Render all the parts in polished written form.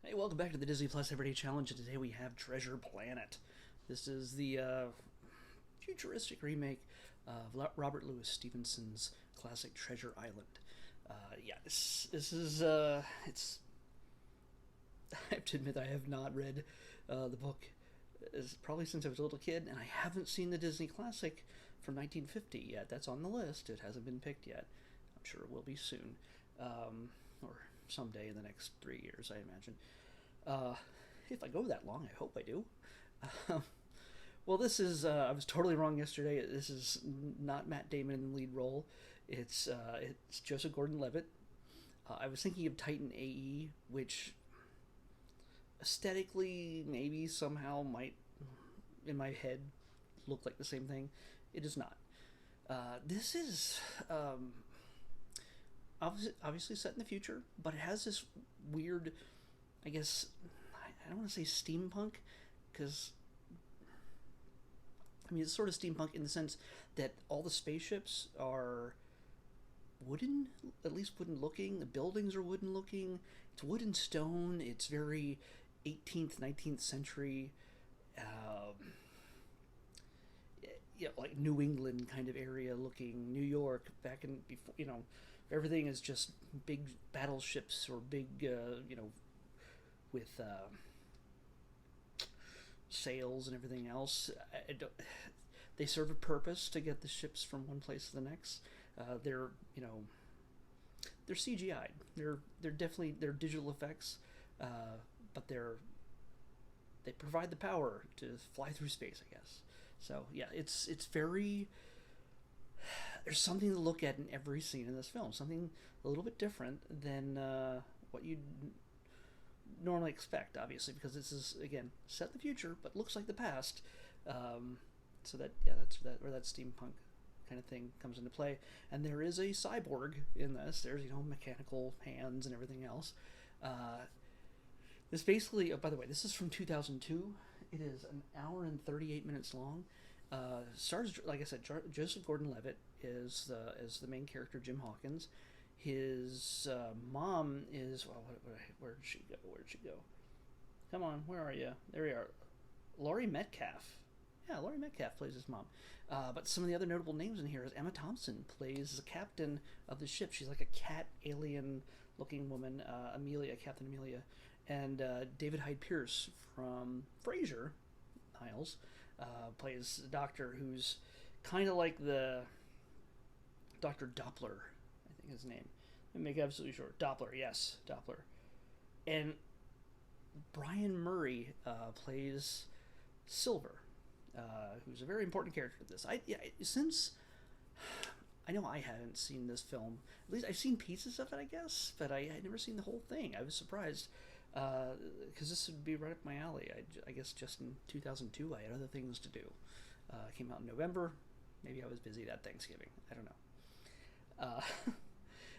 Hey, welcome back to the Disney Plus Everyday Challenge, and today we have Treasure Planet. This is the futuristic remake of Robert Louis Stevenson's classic Treasure Island. This is it's. I have to admit I have not read the book probably since I was a little kid, and I haven't seen the Disney classic from 1950 yet. That's on the list. It hasn't been picked yet. I'm sure it will be soon, or someday in the next 3 years, I imagine. Uh, if I go that long, I hope I do. Well, this is. I was totally wrong yesterday. This is not Matt Damon in the lead role. It's Joseph Gordon-Levitt. I was thinking of Titan AE, which aesthetically maybe somehow might, in my head, look like the same thing. It is not. This is obviously set in the future, but it has this weird, I guess, I don't want to say steampunk, because I mean it's sort of steampunk in the sense that all the spaceships are wooden, at least wooden looking. The buildings are wooden looking. It's wood and stone. It's very 18th, 19th century, um, yeah, like New England kind of area looking. New York back in before, everything is just big battleships or big, with sails and everything else. They serve a purpose to get the ships from one place to the next. They're they're CGI. They're definitely they're digital effects, but they provide the power to fly through space, I guess. So yeah, it's very. There's something to look at in every scene in this film. Something a little bit different than what you'd normally expect, obviously, because this is again set in the future, but looks like the past. So that's where that steampunk kind of thing comes into play. And there is a cyborg in this. There's mechanical hands and everything else. This basically, oh, by the way, this is from 2002. It is an hour and 38 minutes long. Stars, like I said, Joseph Gordon-Levitt is the main character, Jim Hawkins. His mom is, well, where did she go? Where did she go? Come on, where are you? There we are. Laurie Metcalf. Yeah, Laurie Metcalf plays his mom. But some of the other notable names in here is Emma Thompson plays the captain of the ship. She's like a cat alien looking woman, Captain Amelia. And David Hyde Pierce from Frasier, Niles, plays a doctor who's kind of like the Dr. Doppler, I think his name. Let me make absolutely sure. Doppler, yes, Doppler. And Brian Murray plays Silver, who's a very important character in this. Since I know I haven't seen this film. At least I've seen pieces of it, I guess, but I had never seen the whole thing. I was surprised because this would be right up my alley. I guess just in 2002, I had other things to do. It came out in November. Maybe I was busy that Thanksgiving. I don't know.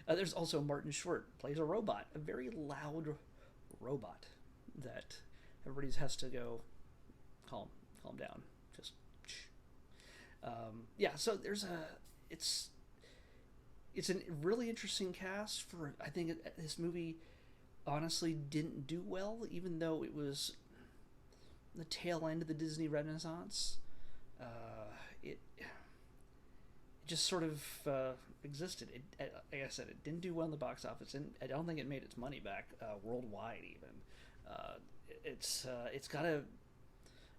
There's also Martin Short plays a robot, a very loud robot that everybody has to go calm down. Just So it's a really interesting cast for. I think this movie honestly didn't do well, even though it was the tail end of the Disney Renaissance. It just sort of existed. Like I said, it didn't do well in the box office, and I don't think it made its money back worldwide. Even it's got a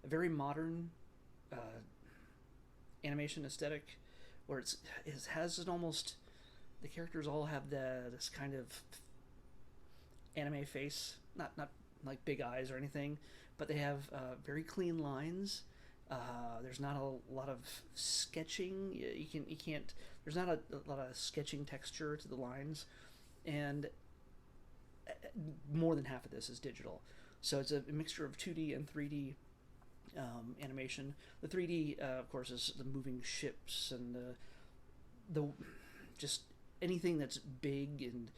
very modern animation aesthetic, where it has an almost, the characters all have this kind of anime face, not like big eyes or anything, but they have very clean lines. There's not a lot of sketching. You can't. There's not a lot of sketching texture to the lines, and more than half of this is digital. So it's a mixture of 2D and 3D animation. The 3D, of course, is the moving ships and the just anything that's big and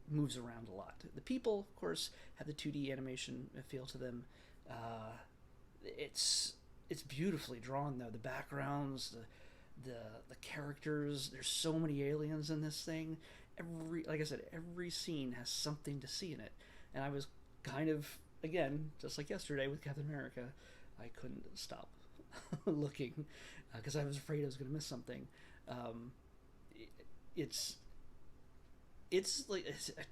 moves around a lot. The people, of course, have the 2D animation feel to them. It's beautifully drawn though. The backgrounds, the characters. There's so many aliens in this thing. like I said, every scene has something to see in it, and I was kind of, again, just like yesterday with Captain America, I couldn't stop looking because I was afraid I was going to miss something. Um, it's like it's a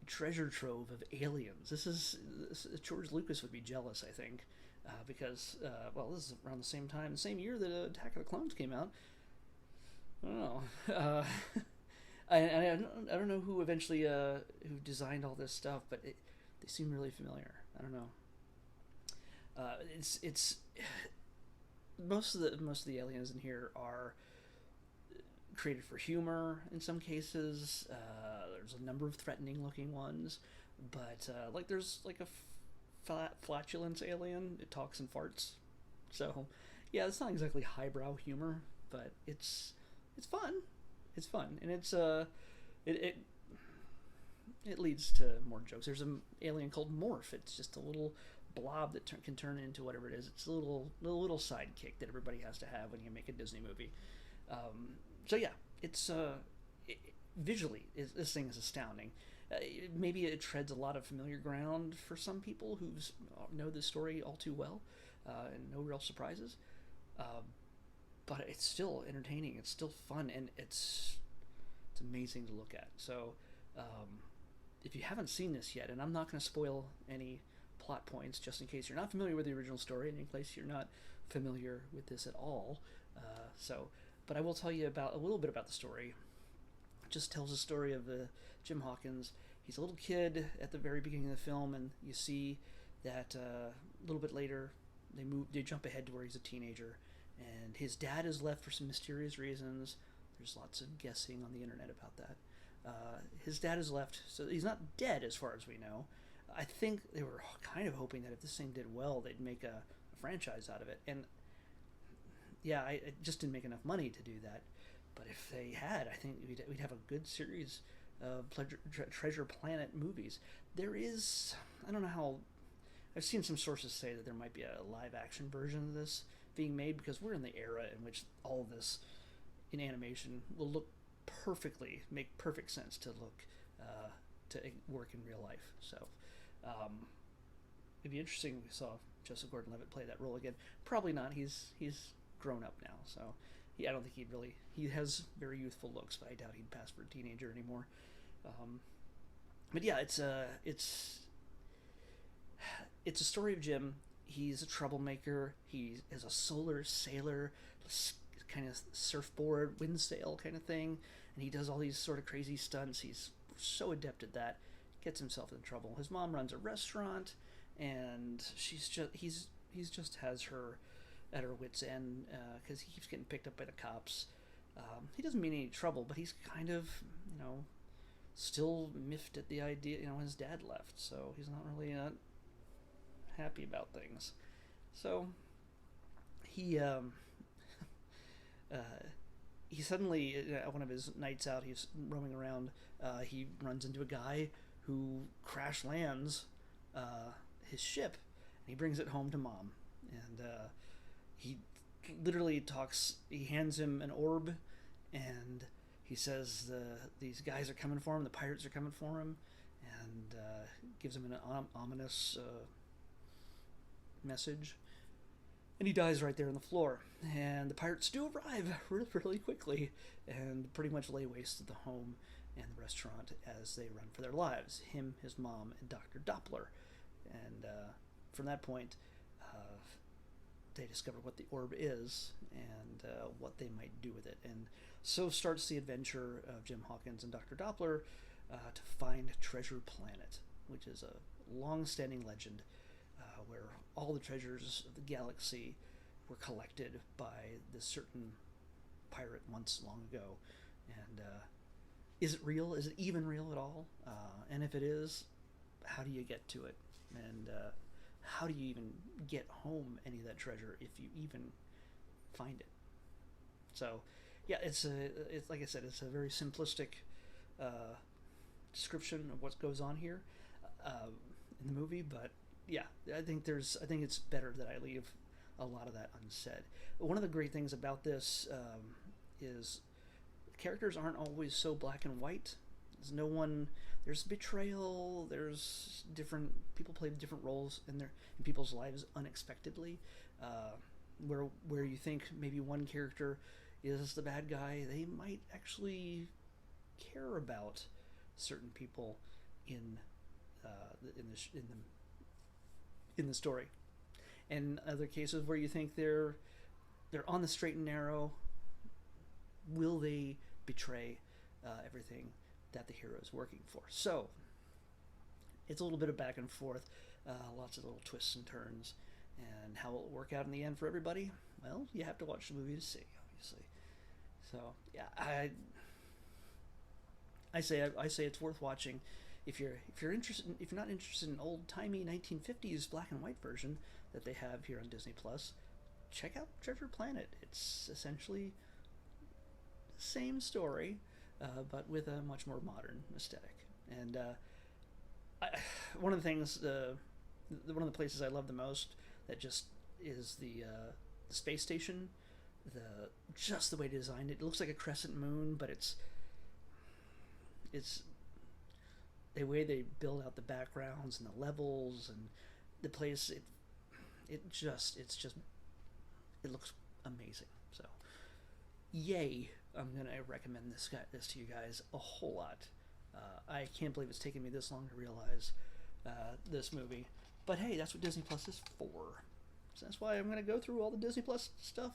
treasure trove of aliens. George Lucas would be jealous, I think, because well, this is around the same time, the same year that Attack of the Clones came out. I don't know. I don't know who eventually who designed all this stuff, but they seem really familiar. I don't know. It's most of the aliens in here are created for humor in some cases. There's a number of threatening looking ones, but like there's like a flatulence alien. It talks and farts. So yeah, it's not exactly highbrow humor, but it's fun. It's fun, and it it leads to more jokes. There's an alien called Morph. It's just a little blob that can turn into whatever it is. It's a little sidekick that everybody has to have when you make a Disney movie. So yeah, it's visually this thing is astounding. Maybe it treads a lot of familiar ground for some people who know this story all too well, and no real surprises. But it's still entertaining. It's still fun, and it's amazing to look at. So, if you haven't seen this yet, and I'm not going to spoil any plot points just in case you're not familiar with the original story, and in case you're not familiar with this at all. But I will tell you about a little bit about the story. It just tells the story of Jim Hawkins. He's a little kid at the very beginning of the film, and you see that a little bit later they jump ahead to where he's a teenager, and his dad is left for some mysterious reasons. There's lots of guessing on the internet about that. His dad is left, so he's not dead as far as we know. I think they were kind of hoping that if this thing did well, they'd make a franchise out of it. And yeah, it just didn't make enough money to do that. But if they had, I think we'd have a good series of Treasure Planet movies. There is, I don't know how, I've seen some sources say that there might be a live action version of this being made, because we're in the era in which all of this in animation will make perfect sense to work in real life. So it'd be interesting if we saw Joseph Gordon-Levitt play that role again. Probably not. He's grown up now, so I don't think he has very youthful looks, but I doubt he'd pass for a teenager anymore. But yeah, it's a story of Jim. He's a troublemaker. He is a solar sailor, kind of surfboard, wind sail kind of thing, and he does all these sort of crazy stunts. He's so adept at that. Gets himself in trouble. His mom runs a restaurant, and he's just has her at her wit's end because he keeps getting picked up by the cops. He doesn't mean any trouble, but he's kind of, still miffed at the idea. His dad left, so he's not really happy about things. So he suddenly, at one of his nights out, he's roaming around. He runs into a guy who crash lands his ship, and he brings it home to Mom. And he literally he hands him an orb, and he says these guys are coming for him, the pirates are coming for him, and gives him an ominous message. And he dies right there on the floor. And the pirates do arrive really, really quickly and pretty much lay waste to the home and the restaurant as they run for their lives. Him, his mom, and Dr. Doppler. And from that point, they discover what the orb is and what they might do with it. And so starts the adventure of Jim Hawkins and Dr. Doppler to find Treasure Planet, which is a long-standing legend where all the treasures of the galaxy were collected by this certain pirate once long ago. And is it real? Is it even real at all? And if it is, how do you get to it? And how do you even get home any of that treasure if you even find it? So, yeah, it's like I said, it's a very simplistic description of what goes on here in the movie, but yeah, I think it's better that I leave a lot of that unsaid. One of the great things about this is characters aren't always so black and white. There's no one. There's betrayal. There's different people play different roles in people's lives unexpectedly. Where you think maybe one character is the bad guy, they might actually care about certain people in in the story. And other cases where you think they're on the straight and narrow, will they betray everything that the hero is working for? So it's a little bit of back and forth, lots of little twists and turns, and how it will work out in the end for everybody. Well, you have to watch the movie to see, obviously. So yeah, I say it's worth watching. If you're interested, if you're not interested in old timey 1950s black and white version that they have here on Disney Plus, check out Treasure Planet. It's essentially the same story, but with a much more modern aesthetic. And one of the things, one of the places I love the most, that just is the space station. Just the way they designed it. It looks like a crescent moon, but it's the way they build out the backgrounds and the levels and the place. It looks amazing. So, yay! I'm gonna recommend this to you guys a whole lot. I can't believe it's taken me this long to realize this movie. But hey, that's what Disney Plus is for. So that's why I'm going to go through all the Disney Plus stuff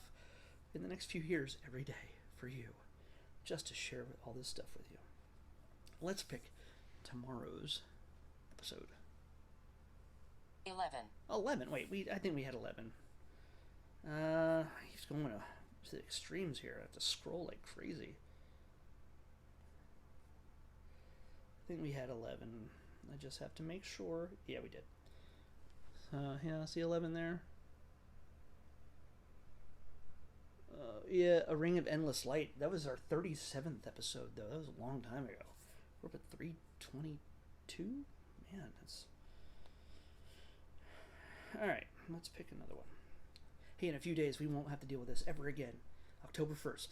in the next few years every day for you, just to share all this stuff with you. Let's pick tomorrow's episode. 11. Wait, I think we had 11. He's going to the extremes here. I have to scroll like crazy. I think we had 11. I just have to make sure. Yeah, we did. Yeah, see 11 there? Yeah, A Ring of Endless Light. That was our 37th episode, though. That was a long time ago. We're up at 322? Man, that's... Alright, let's pick another one. Hey, in a few days, we won't have to deal with this ever again. October 1st.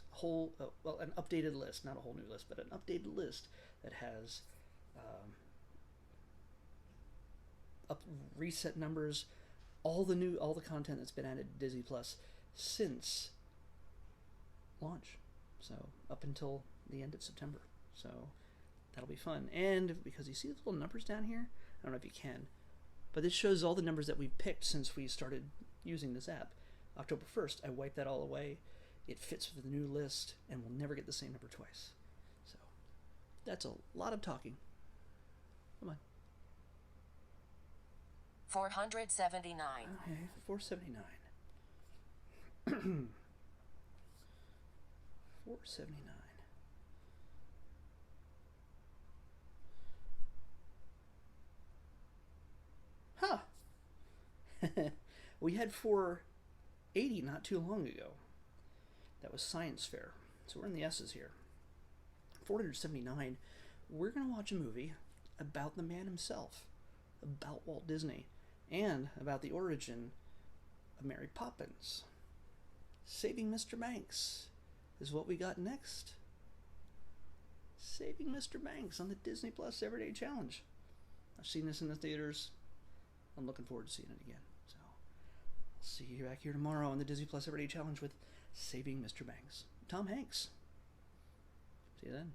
An updated list. Not a whole new list, but an updated list that has... reset numbers, all the content that's been added to Disney Plus since launch, so up until the end of September. So that'll be fun. And because you see the little numbers down here, I don't know if you can, but this shows all the numbers that we've picked since we started using this app. October 1st, I wiped that all away. It fits with the new list, and we'll never get the same number twice. So that's a lot of talking. Come on. 479. Okay, 479. 479. Huh. We had 480 not too long ago. That was Science Fair. So we're in the S's here. 479. We're going to watch a movie about the man himself, about Walt Disney, and about the origin of Mary Poppins. Saving Mr. Banks is what we got next. Saving Mr. Banks on the Disney Plus Everyday Challenge. I've seen this in the theaters. I'm looking forward to seeing it again. So I'll see you back here tomorrow on the Disney Plus Everyday Challenge with Saving Mr. Banks. Tom Hanks. See you then.